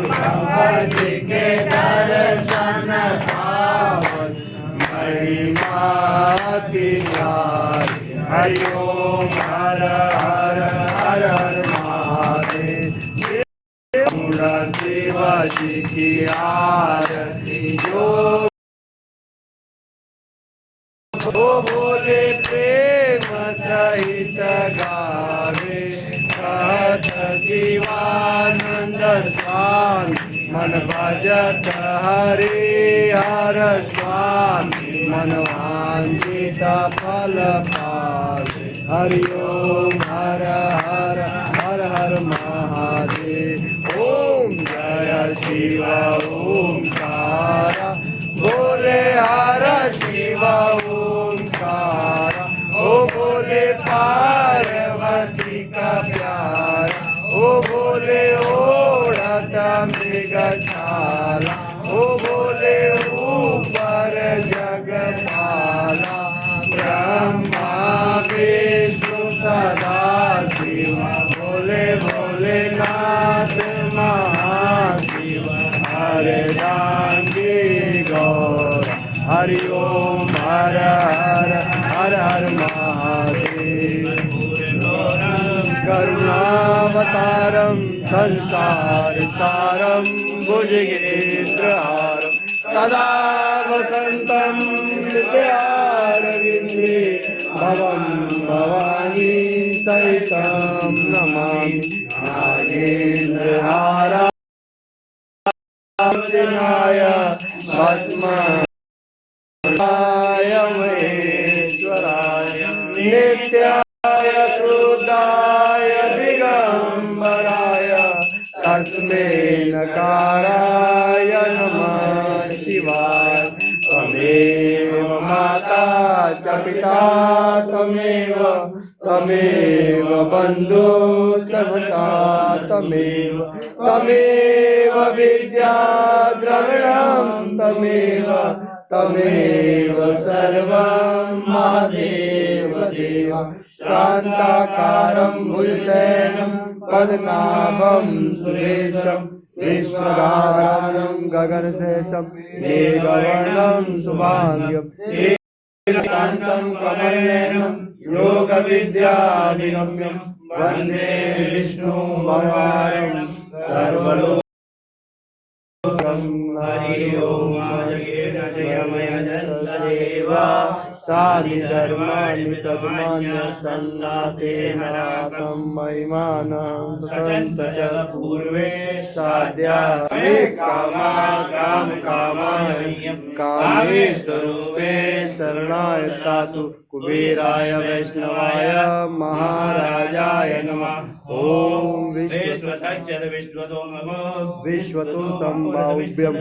भगवती के दर्शन पावन महिमा की न्यारी। हरि ओम हर हर हर हर महादेव। शिवाजी की आरती जो बोले प्रेम सहित गावे। कहत शिवानंद स्वामी मन भजत हरि हर स्वामी मन वांछित फल पावे। हरि ओम हर हर हर हर महादेव। ओम जय शिव ओंकार बोले हर शिव ओंकार। ओ बोले पार्वती का प्यार। ओ बोले ओढ़त मृगशाला। ओ बोले ऊपर जगपाला। ब्रह्मा विष्णु सदा शिव बोले भोलेनाथ महाशिव। हरे रांगी गौर। हरि ओम हर हर हर हर महादेव। करुणावतारम संसार सारम भुजगेन्द्रहारम सदा वसंतम हृदयारविंदे भवं भवानी सहितं नमामि। नागेन्द्रहारा भस्म महेश्वराय नित्याय शुद्धाय दिगंबराय तस्मै नकाराय नमः शिवाय। त्वमेव माता च पिता त्वमेव त्वमेव बन्धु च सखा त्वमेव त्वमेव विद्या द्रविणं त्वमेव त्वमेव सर्वं महादेव देव। शान्ताकारं भुजशयनं पद्मनाभं सुरेशं विश्वधारं गगनशेषं मेघवर्णं शुभांगं श्रीकान्तं कमलनयनं योगविद्याभिगम्यं वन्दे विष्णु भगवान् सर्वलोक। हरि ओम जयमय जन्मदेवा साधि धर्माणि तद्मान्य सन्नातेन नाकं महिमानं सचन्त च पूर्वे साध्या कामा काम कामाय कामेश्वरूपे शरणाय तातु कुबेराय वैष्णवाय महाराजाय नमः। ओम विश्वतो संभाव्यम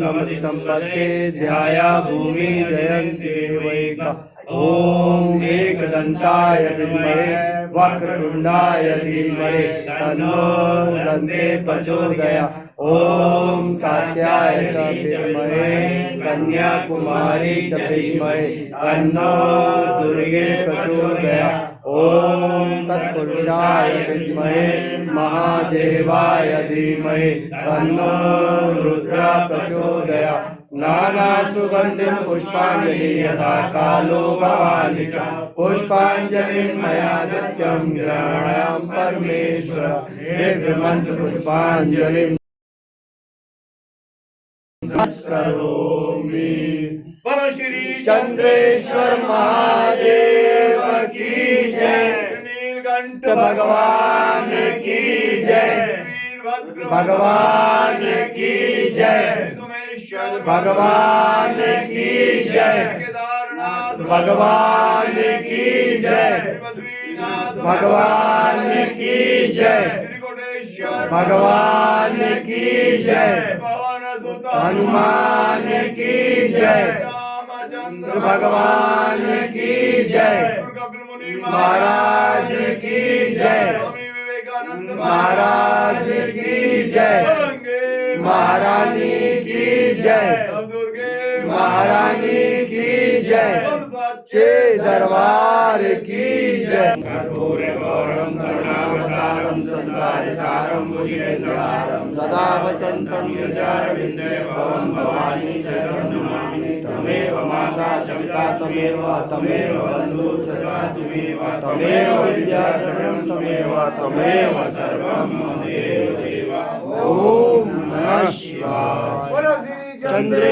नमति संपत्ते ध्याया भूमि जयंती देवैका। ओम एकदंताय विद्महे वक्रतुंडाय धीमहि तन्नो दन्ते प्रचोदयात्। ओम कात्याय च विद्महे कन्याकुमारी च धीमहि तन्नो दुर्गे प्रचोदयात्। ओम तत्पुरुषाय विद्महे महादेवाय धीमहि तन्नो रुद्र प्रचोदयात्। नाना सुगंधिं पुष्पांजलि यथा कालो भवानी च पुष्पांजलिं मया दत्तं गृहाणां परमेश्वर। दिव्य मंत्र पुष्पांजलिं करोमि। श्री चंद्रेश्वर महादेव की जय। नीलकंठ भगवान की जय। भगवान की जय। भगवान की जय। भगवान की जय। भगवान की जय। भगवान की जय। हनुमान की जय। भगवान की जय। महाराज की जय। महाराज की जय। महारानी की जय। महारानी की जय। सच्चे दरबार की जय। सारं संसारसारं भुजगेन्द्रहारं सदा वसन्तं हृदयारविन्दे भवं भवानी शरणं नमामि त्वमेव माता च पिता त्वमेव बन्धु सदा त्वमेव विद्या शरणं त्वमेव सर्वं मम देव देव। ओम नमः शिवाय। चंद्रे